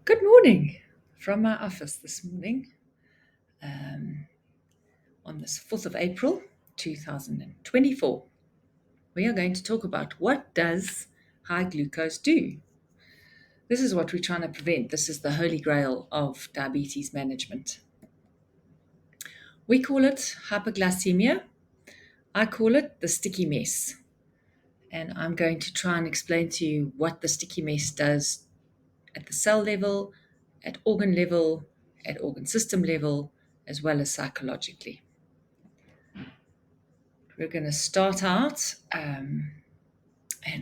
Good morning from my office this morning on this 4th of April 2024. We are going to talk about what does high glucose do? This is what we're trying to prevent. This is the holy grail of diabetes management. We call it hyperglycemia. I call it the sticky mess. And I'm going to try and explain to you what the sticky mess does at the cell level, at organ level, at organ system level, as well as psychologically. We're going to start out, and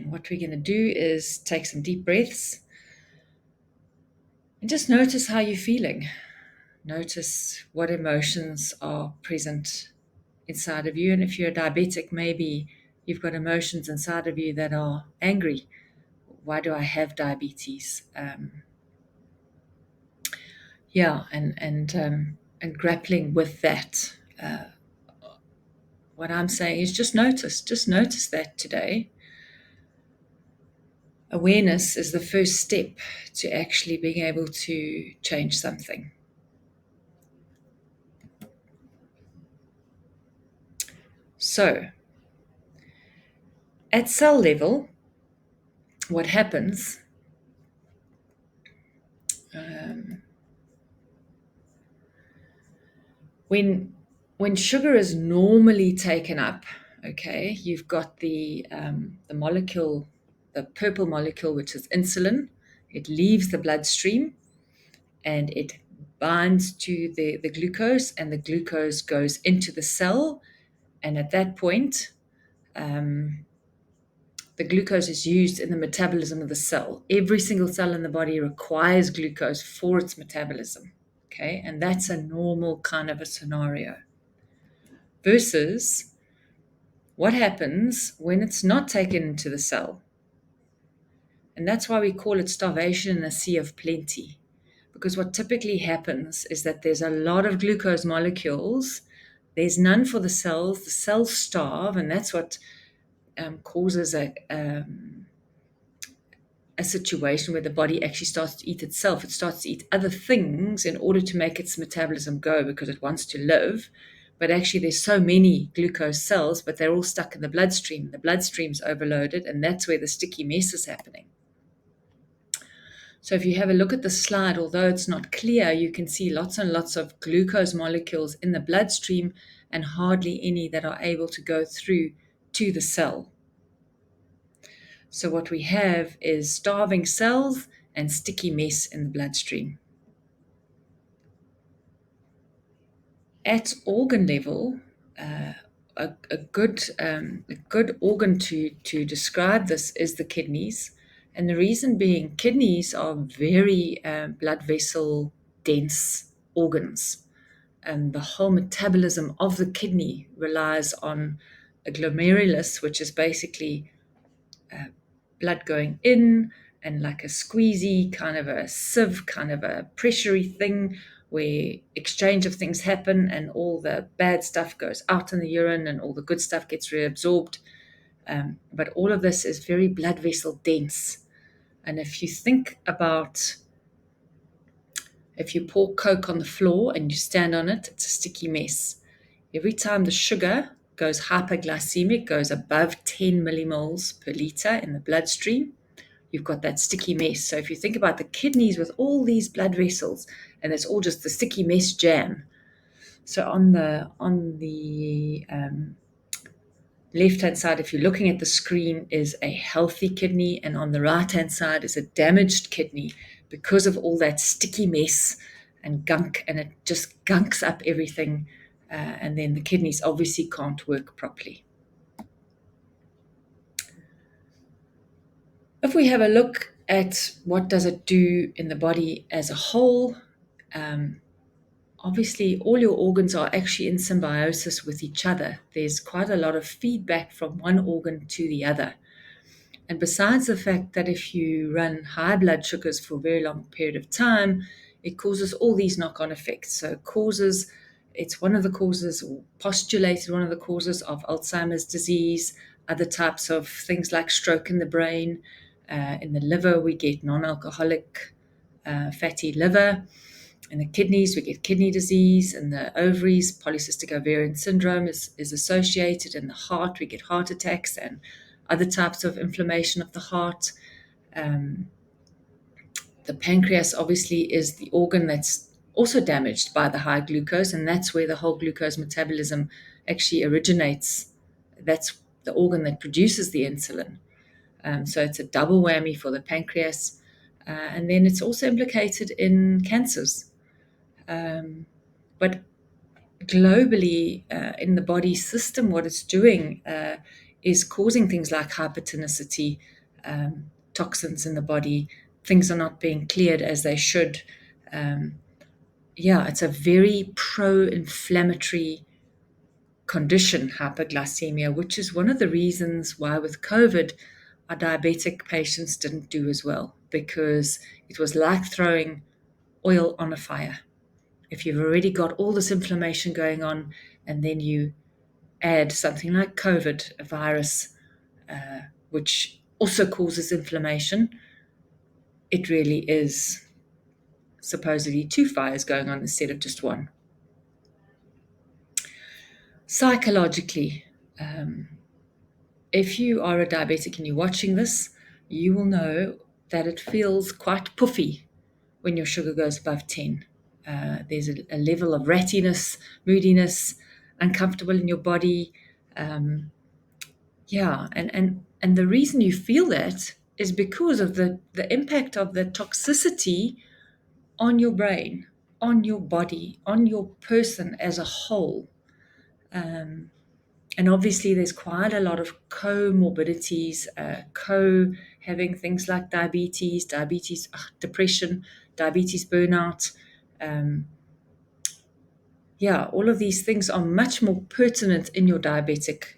what we're going to do is take some deep breaths and just notice how you're feeling. Notice what emotions are present inside of you. And if you're a diabetic, maybe you've got emotions inside of you that are angry. Why do I have diabetes? And grappling with that. What I'm saying is just notice that today. Awareness is the first step to actually being able to change something. So, at cell level, what happens when sugar is normally taken up, okay, you've got the molecule, the purple molecule, which is insulin. It leaves the bloodstream and it binds to the glucose, and the glucose goes into the cell. And at that point, the glucose is used in the metabolism of the cell. Every single cell in the body requires glucose for its metabolism. Okay, and that's a normal kind of a scenario. Versus what happens when it's not taken into the cell. And that's why we call it starvation in a sea of plenty. Because what typically happens is that there's a lot of glucose molecules. There's none for the cells starve, and that's what causes a situation where the body actually starts to eat itself. It starts to eat other things in order to make its metabolism go because it wants to live. But actually, there's so many glucose cells, but they're all stuck in the bloodstream. The bloodstream's overloaded, and that's where the sticky mess is happening. So if you have a look at the slide, although it's not clear, you can see lots and lots of glucose molecules in the bloodstream and hardly any that are able to go through to the cell. So what we have is starving cells and sticky mess in the bloodstream. At organ level, a good organ to describe this is the kidneys. And the reason being, kidneys are very blood vessel dense organs. And the whole metabolism of the kidney relies on a glomerulus, which is basically blood going in and like a squeezy kind of a sieve, kind of a pressury thing where exchange of things happen and all the bad stuff goes out in the urine and all the good stuff gets reabsorbed. But all of this is very blood vessel dense. And if you think about, if you pour Coke on the floor and you stand on it, it's a sticky mess. Every time the sugar goes hyperglycemic, goes above 10 millimoles per liter in the bloodstream, you've got that sticky mess. So if you think about the kidneys with all these blood vessels, and it's all just the sticky mess jam. So on the left-hand side, if you're looking at the screen, is a healthy kidney, and on the right-hand side is a damaged kidney because of all that sticky mess and gunk, and it just gunks up everything, and then the kidneys obviously can't work properly. If we have a look at what does it do in the body as a whole, obviously all your organs are actually in symbiosis with each other. There's quite a lot of feedback from one organ to the other. And besides the fact that if you run high blood sugars for a very long period of time, it causes all these knock-on effects. So it's one of the causes, or postulated one of the causes of Alzheimer's disease, other types of things like stroke in the brain. In the liver, we get non-alcoholic fatty liver. In the kidneys, we get kidney disease. In the ovaries, polycystic ovarian syndrome is associated. In the heart, we get heart attacks and other types of inflammation of the heart. Um, the pancreas obviously is the organ that's also damaged by the high glucose, and that's where the whole glucose metabolism actually originates. That's the organ that produces the insulin. So it's a double whammy for the pancreas. And then it's also implicated in cancers. But globally, in the body system, what it's doing is causing things like hypertonicity, toxins in the body. Things are not being cleared as they should. Yeah, it's a very pro-inflammatory condition, hyperglycemia, which is one of the reasons why with COVID, our diabetic patients didn't do as well, because it was like throwing oil on a fire. If you've already got all this inflammation going on, and then you add something like COVID, a virus, which also causes inflammation, it really is supposedly two fires going on instead of just one. Psychologically, if you are a diabetic and you're watching this, you will know that it feels quite puffy when your sugar goes above 10. There's a level of rattiness, moodiness, uncomfortable in your body. Yeah, and the reason you feel that is because of the impact of the toxicity on your brain, on your body, on your person as a whole. And obviously, there's quite a lot of comorbidities, having things like diabetes, depression, diabetes burnout. Yeah, all of these things are much more pertinent in your diabetic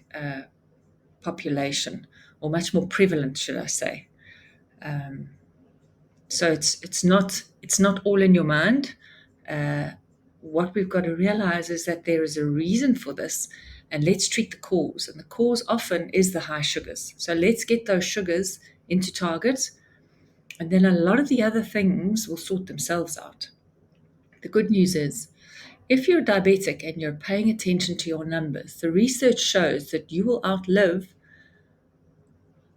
population, or much more prevalent, should I say. So it's not all in your mind. What we've got to realize is that there is a reason for this, and let's treat the cause. And the cause often is the high sugars. So let's get those sugars into target, and then a lot of the other things will sort themselves out. The good news is, if you're diabetic and you're paying attention to your numbers, the research shows that you will outlive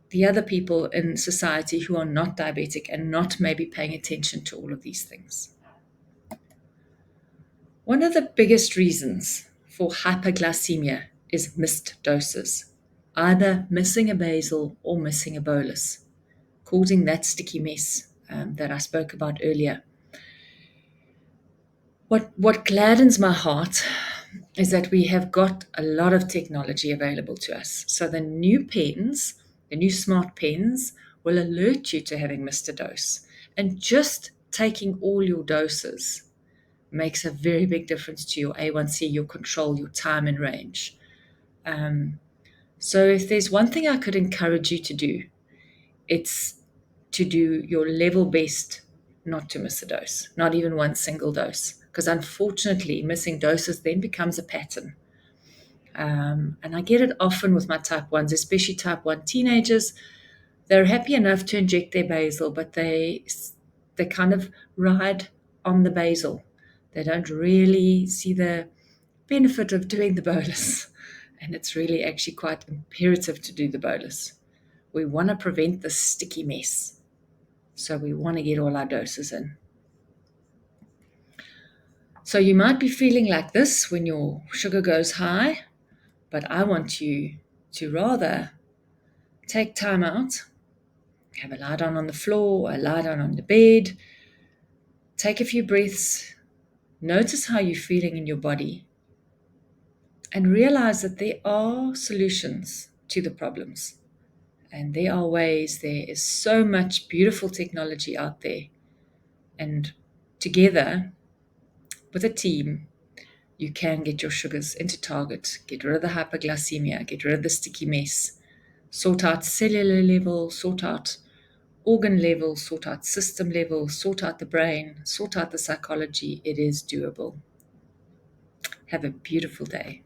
the other people in society who are not diabetic and not maybe paying attention to all of these things. One of the biggest reasons for hyperglycemia is missed doses, either missing a basal or missing a bolus, causing that sticky mess that I spoke about earlier. What gladdens my heart is that we have got a lot of technology available to us. So the new pens, the new smart pens, will alert you to having missed a dose. And just taking all your doses makes a very big difference to your A1C, your control, your time and range. So if there's one thing I could encourage you to do, it's to do your level best not to miss a dose, not even one single dose. Because unfortunately, missing doses then becomes a pattern. And I get it often with my type 1s, especially type 1 teenagers. They're happy enough to inject their basal, but they kind of ride on the basal. They don't really see the benefit of doing the bolus. And it's really actually quite imperative to do the bolus. We want to prevent this sticky mess. So we want to get all our doses in. So you might be feeling like this when your sugar goes high, but I want you to rather take time out, have a lie down on the floor, a lie down on the bed, take a few breaths, notice how you're feeling in your body, and realize that there are solutions to the problems. And there are ways, there is so much beautiful technology out there. And together, with a team, you can get your sugars into target, get rid of the hyperglycemia, get rid of the sticky mess, sort out cellular level, sort out organ level, sort out system level, sort out the brain, sort out the psychology. It is doable. Have a beautiful day.